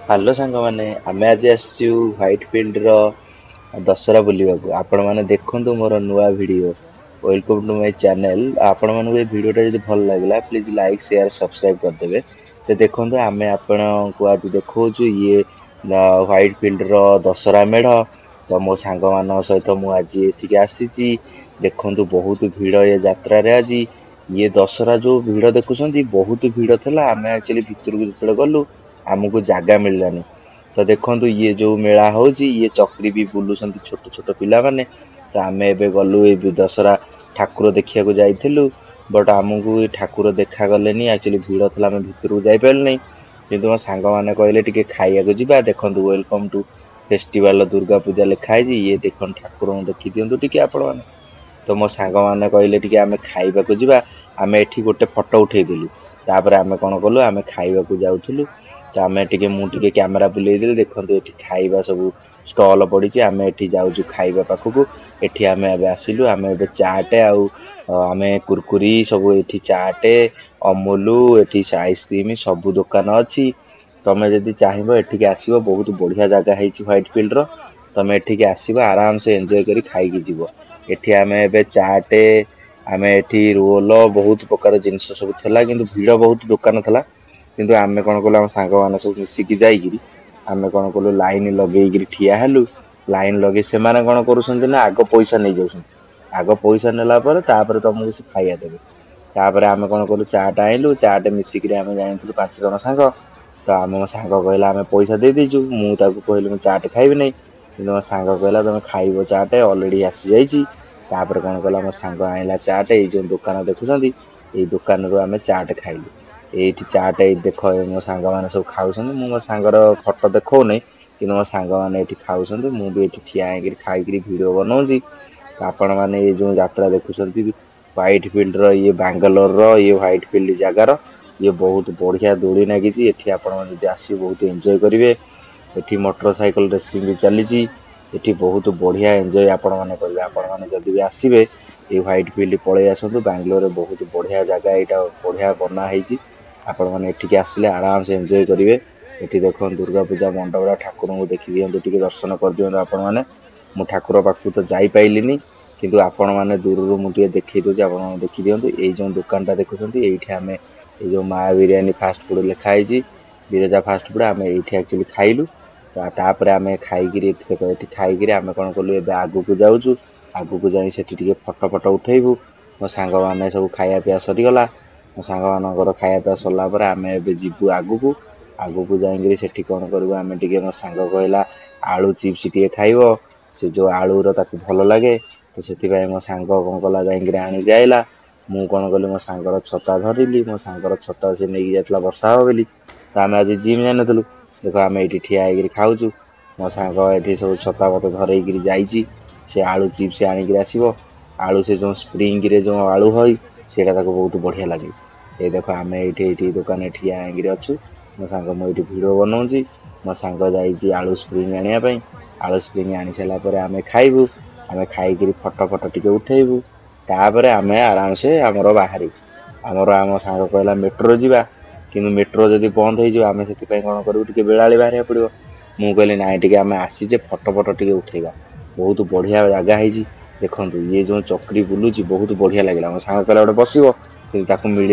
Hello ସାଙ୍ଗମାନେ, ଆମେ ଆଜି ଆସିଛୁ ହ୍ୱାଇଟ୍ ଫିଲ୍ଡର ଦଶହରା ବୁଲିବାକୁ। ଆପଣମାନେ ଦେଖନ୍ତୁ ମୋର ନୂଆ video. Welcome to my channel. ଆପଣମାନଙ୍କୁ ଏ ଭିଡ଼ିଓଟା ଯଦି ଭଲ ଲାଗିଲା ପ୍ଲିଜ୍ ଲାଇକ୍ ସେୟାର ସବସ୍କ୍ରାଇବ୍ କରିଦେବେ। ତ ଦେଖନ୍ତୁ ଆମେ ଆପଣଙ୍କୁ ଆଜି ଦେଖାଉଛୁ ଇଏ ହ୍ୱାଇଟ୍ ଫିଲ୍ଡର ଦଶହରା ମେଢ଼। ତ ମୋ ସାଙ୍ଗମାନଙ୍କ ସହିତ ମୁଁ ଆଜି ଏଠିକି ଆସିଛି। ଦେଖନ୍ତୁ ବହୁତ ଭିଡ଼ ଏ ଯାତ୍ରାରେ ଆଜି। ଇଏ ଦଶହରା ଯୋଉ ଭିଡ଼ ଦେଖୁଛନ୍ତି ବହୁତ ଭିଡ଼ ଥିଲା। ଆମେ ଆକ୍ଚୁଆଲି ଭିତରକୁ ଯେତେବେଳେ ଗଲୁ ଆମକୁ ଜାଗା ମିଳିଲାନି। ତ ଦେଖନ୍ତୁ ଇଏ ଯୋଉ ମେଳା ହଉଛି ଇଏ ଚକ୍ରି ବି ବୁଲୁଛନ୍ତି ଛୋଟ ଛୋଟ ପିଲାମାନେ। ତ ଆମେ ଏବେ ଗଲୁ ଏଇ ଦଶହରା ଠାକୁର ଦେଖିବାକୁ ଯାଇଥିଲୁ। ବଟ୍ ଆମକୁ ଏ ଠାକୁର ଦେଖାଗଲେନି, ଆକ୍ଚୁଆଲି ଭିଡ଼ ଥିଲା ଆମେ ଭିତରକୁ ଯାଇପାରିଲୁନି। କିନ୍ତୁ ମୋ ସାଙ୍ଗମାନେ କହିଲେ ଟିକେ ଖାଇବାକୁ ଯିବା। ଦେଖନ୍ତୁ welcome to festival Durga Puja ଲେଖା ହେଇଛି। ଇଏ ଦେଖନ୍ତୁ ଠାକୁରଙ୍କୁ ଦେଖିଦିଅନ୍ତୁ ଟିକେ ଆପଣମାନେ। ତ ମୋ ସାଙ୍ଗମାନେ କହିଲେ ଟିକେ ଆମେ ଖାଇବାକୁ ଯିବା। ଆମେ ଏଠି ଗୋଟେ ଫଟୋ ଉଠେଇଥିଲୁ। ତାପରେ ଆମେ କଣ କଲୁ, ଆମେ ଖାଇବାକୁ ଯାଉଥିଲୁ। ତ ଆମେ ଟିକେ ମୁଁ ଟିକେ କ୍ୟାମେରା ବୁଲେଇଦେଲି। ଦେଖନ୍ତୁ ଏଠି ଖାଇବା ସବୁ ଷ୍ଟଲ ପଡ଼ିଛି। ଆମେ ଏଠି ଯାଉଛୁ ଖାଇବା ପାଖକୁ। ଏଠି ଆମେ ଏବେ ଆସିଲୁ। ଆମେ ଏବେ ଚାଟେ ଆଉ ଆମେ କୁରକୁରି ସବୁ ଏଠି ଚାଟେ ଅମୁଲ ଏଠି ଆଇସ୍କ୍ରିମ ସବୁ ଦୋକାନ ଅଛି। ତମେ ଯଦି ଚାହିଁବ ଏଠିକି ଆସିବ, ବହୁତ ବଢିଆ ଜାଗା ହେଇଛି ହ୍ୱାଇଟ୍ ଫିଲ୍ଡର। ତମେ ଏଠିକି ଆସିବ ଆରାମସେ ଏଞ୍ଜୟ କରି ଖାଇକି ଯିବ। ଏଠି ଆମେ ଏବେ ଚାଟେ ଆମେ ଏଠି ରୋଲ ବହୁତ ପ୍ରକାର ଜିନିଷ ସବୁ ଥିଲା, କିନ୍ତୁ ଭିଡ଼ ବହୁତ ଦୋକାନ ଥିଲା। କିନ୍ତୁ ଆମେ କଣ କଲୁ ଆମ ସାଙ୍ଗମାନେ ସବୁ ମିଶିକି ଯାଇକିରି ଆମେ କଣ କଲୁ ଲାଇନ ଲଗେଇକିରି ଠିଆ ହେଲୁ। ଲାଇନ ଲଗେଇ ସେମାନେ କଣ କରୁଛନ୍ତି ନା ଆଗ ପଇସା ନେଇଯାଉଛନ୍ତି। ଆଗ ପଇସା ନେଲା ପରେ ତାପରେ ତମକୁ ସେ ଖାଇବା ଦେବେ। ତାପରେ ଆମେ କଣ କଲୁ ଚାଟ ଆଣିଲୁ। ଚାଟ ମିଶିକିରି ଆମେ ଯାଇଥିଲୁ 5 ଜଣ ସାଙ୍ଗ। ତ ଆମ ସାଙ୍ଗ କହିଲା ଆମେ ପଇସା ଦେଇ ଦେଇଛୁ। ମୁଁ ତାକୁ କହିଲି ମୁଁ ଚାଟ ଖାଇବି ନାହିଁ। କିନ୍ତୁ ମୋ ସାଙ୍ଗ କହିଲା ତମେ ଖାଇବ ଚାଟ ଅଲରେଡି ଆସିଯାଇଛି। ତାପରେ କଣ କଲା ମୋ ସାଙ୍ଗ ଆଣିଲା ଚାଟ। ଏଇ ଯୋଉ ଦୋକାନ ଦେଖୁଛନ୍ତି ଏଇ ଦୋକାନରୁ ଆମେ ଚାଟ ଖାଇଲୁ। ଏଇଠି ଚାଟ ଏଇ ଦେଖ ମୋ ସାଙ୍ଗମାନେ ସବୁ ଖାଉଛନ୍ତି। ମୁଁ ମୋ ସାଙ୍ଗର ଫଟୋ ଦେଖଉନି, କିନ୍ତୁ ମୋ ସାଙ୍ଗମାନେ ଏଠି ଖାଉଛନ୍ତି। ମୁଁ ବି ଏଠି ଠିଆ ହେଇକିରି ଖାଇକିରି ଭିଡ଼ିଓ ବନଉଛି। ଆପଣ ମାନେ ଏଇ ଯୋଉ ଯାତ୍ରା ଦେଖୁଛନ୍ତି ହ୍ୱାଇଟ୍ ଫିଲ୍ଡର ଇଏ ବାଙ୍ଗାଲୋରର ଇଏ ହ୍ୱାଇଟ୍ ଫିଲ୍ଡ ଜାଗାର ଇଏ ବହୁତ ବଢିଆ ଦୋଳି ଲାଗିଛି। ଏଠି ଆପଣ ଯଦି ଆସିବେ ବହୁତ ଏଞ୍ଜୟ କରିବେ। ଏଠି ମୋଟର ସାଇକେଲ ରେସିଂ ବି ଚାଲିଛି। ଏଠି ବହୁତ ବଢିଆ ଏଞ୍ଜୟ ଆପଣ ମାନେ କରିବେ। ଆପଣ ମାନେ ଯଦି ବି ଆସିବେ ଏଇ ହ୍ୱାଇଟ୍ ଫିଲ୍ଡ ପଳେଇ ଆସନ୍ତୁ। ବାଙ୍ଗାଲୋରରେ ବହୁତ ବଢିଆ ଜାଗା, ଏଇଟା ବଢିଆ ବନା ହେଇଛି। ଆପଣ ମାନେ ଏଠିକି ଆସିଲେ ଆରାମସେ ଏଞ୍ଜୟ କରିବେ। ଏଠି ଦେଖନ୍ତୁ ଦୁର୍ଗା ପୂଜା ମଣ୍ଡପଟା, ଠାକୁରଙ୍କୁ ଦେଖି ଦିଅନ୍ତୁ, ଟିକେ ଦର୍ଶନ କରିଦିଅନ୍ତୁ ଆପଣମାନେ। ମୁଁ ଠାକୁର ପାଖକୁ ତ ଯାଇପାଇଲିନି, କିନ୍ତୁ ଆପଣ ମାନେ ଦୂରରୁ ମୁଁ ଟିକେ ଦେଖେଇ ଦଉଛି, ଆପଣ ଦେଖିଦିଅନ୍ତୁ। ଏଇ ଯୋଉ ଦୋକାନଟା ଦେଖୁଛନ୍ତି ଏଇଠି ଆମେ ଏଇ ଯୋଉ ମା ବିରିୟାନୀ ଫାଷ୍ଟ ଫୁଡ ଲେଖା ହେଇଛି, ବିରଜା ଫାଷ୍ଟ ଫୁଡ, ଆମେ ଏଇଠି ଆକ୍ଚୁଆଲି ଖାଇଲୁ। ତାପରେ ଆମେ ଖାଇକିରି ଏଠି ଖାଇକିରି ଆମେ କଣ କଲୁ ଏବେ ଆଗକୁ ଯାଉଛୁ। ଆଗକୁ ଯାଇ ସେଠି ଟିକେ ଫଟୋ ଫଟୋ ଉଠେଇବୁ। ମୋ ସାଙ୍ଗମାନେ ସବୁ ଖାଇବା ପିଇବା ସରିଗଲା। ମୋ ସାଙ୍ଗମାନଙ୍କର ଖାଇବା ପିଇବା ସରିଲା ପରେ ଆମେ ଏବେ ଯିବୁ ଆଗକୁ। ଆଗକୁ ଯାଇକିରି ସେଠି କଣ କରିବୁ, ଆମେ ଟିକେ ମୋ ସାଙ୍ଗ କହିଲା ଆଳୁ ଚିପ୍ସ ଟିକେ ଖାଇବ। ସେ ଯୋଉ ଆଳୁର ତାକୁ ଭଲ ଲାଗେ। ତ ସେଥିପାଇଁ ମୋ ସାଙ୍ଗ କଣ କଲା ଯାଇକିରି ଆଣିକି ଆଇଲା। ମୁଁ କଣ କଲି ମୋ ସାଙ୍ଗର ଛତା ଧରିଲି। ମୋ ସାଙ୍ଗର ଛତା ସେ ନେଇକି ଯାଇଥିଲା ବର୍ଷା ହବ ବୋଲି। ତ ଆମେ ଆଜି ଜିମ୍ ଯାଇନଥିଲୁ। ଦେଖ ଆମେ ଏଇଠି ଠିଆ ହେଇକିରି ଖାଉଛୁ। ମୋ ସାଙ୍ଗ ଏଠି ସବୁ ଛତା ଫତା ଧରେଇକିରି ଯାଇଛି। ସେ ଆଳୁ ଚିପ୍ସ ଆଣିକିରି ଆସିବ। ଆଳୁ ସେ ଯୋଉ ସ୍ପ୍ରିଙ୍ଗରେ ଯୋଉ ଆଳୁ ହଇ ସେଇଟା ତାକୁ ବହୁତ ବଢିଆ ଲାଗେ। ଏଇ ଦେଖ ଆମେ ଏଇଠି ଦୋକାନରେ ଠିଆ ହେଇକିରି ଅଛୁ। ମୋ ସାଙ୍ଗ ମୁଁ ଏଇଠି ଭିଡିଓ ବନଉଛି। ମୋ ସାଙ୍ଗ ଯାଇଛି ଆଳୁ ସ୍ପ୍ରିଙ୍ଗ ଆଣିବା ପାଇଁ। ଆଳୁ ସ୍ପ୍ରିଙ୍ଗ ଆଣି ସାରିଲା ପରେ ଆମେ ଖାଇବୁ। ଆମେ ଖାଇକିରି ଫଟୋ ଫଟୋ ଟିକେ ଉଠେଇବୁ। ତାପରେ ଆମେ ଆରାମସେ ଆମର ବାହାରିବୁ। ଆମ ସାଙ୍ଗ କହିଲା ମେଟ୍ରୋରେ ଯିବା, କିନ୍ତୁ ମେଟ୍ରୋ ଯଦି ବନ୍ଦ ହେଇଯିବ ଆମେ ସେଥିପାଇଁ କଣ କରିବୁ ଟିକେ ବେଳାଳି ବାହାରିବାକୁ ପଡିବ। ମୁଁ କହିଲି ନାଇଁ ଟିକେ ଆମେ ଆସିଛେ ଫଟୋ ଫଟୋ ଟିକେ ଉଠେଇବା। ବହୁତ ବଢିଆ ଜାଗା ହେଇଛି। ଦେଖନ୍ତୁ ଇଏ ଯୋଉ ଚକ୍ରି ବୁଲୁଛି ବହୁତ ବଢିଆ ଲାଗିଲା। ମୋ ସାଙ୍ଗ କହିଲା ଗୋଟେ ବସିବ, କିନ୍ତୁ ତାକୁ ମିଳିଲା